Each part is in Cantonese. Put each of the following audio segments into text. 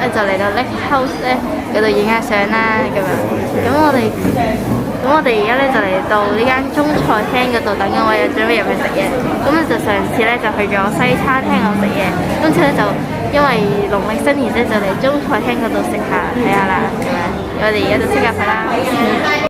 咧就嚟到 Lake House 咧嗰度影下相啦咁樣。咁我哋而家咧就嚟到呢間中菜廳嗰度等緊我哋準備入去食嘢。咁就上次咧就去咗西餐廳度食嘢，今次咧就因為農曆新年咧就嚟中菜廳嗰度食下睇下啦咁樣。我哋而家就即刻去啦。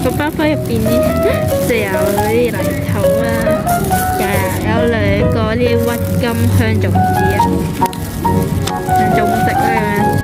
個包包入邊呢就有啲泥土啦，有兩個啲鬱金香種子啊，種植啦咁樣。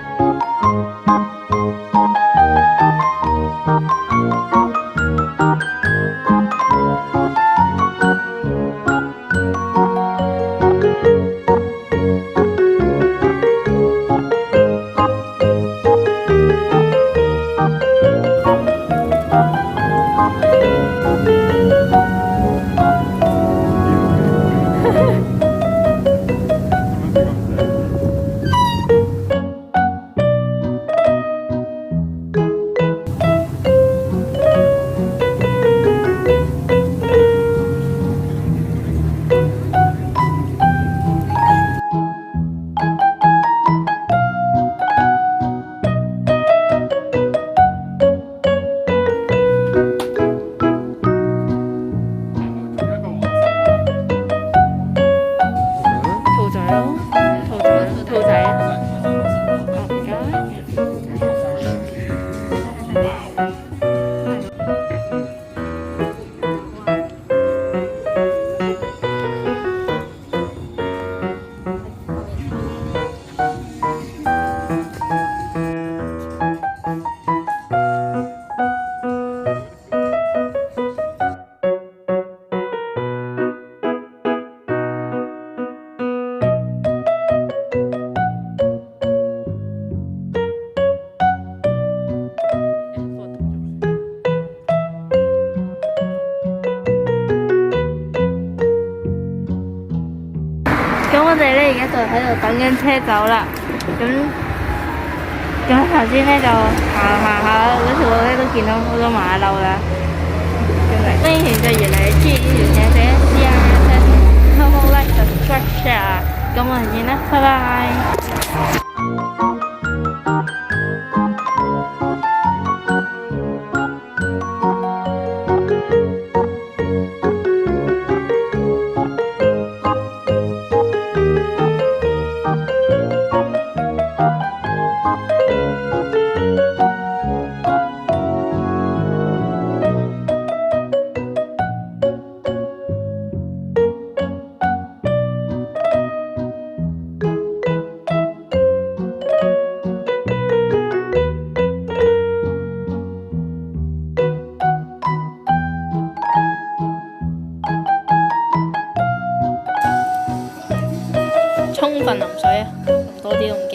咁我哋咧而家就喺度等緊車走啦。咁咁頭先咧就行下嗰條路咧都見到好多馬騮啦。那一年就越嚟越中意呢條寫寫 Normal Life 嘅 structure。咁我哋見啦，拜拜。充分淋水啊，淋多啲都唔驚。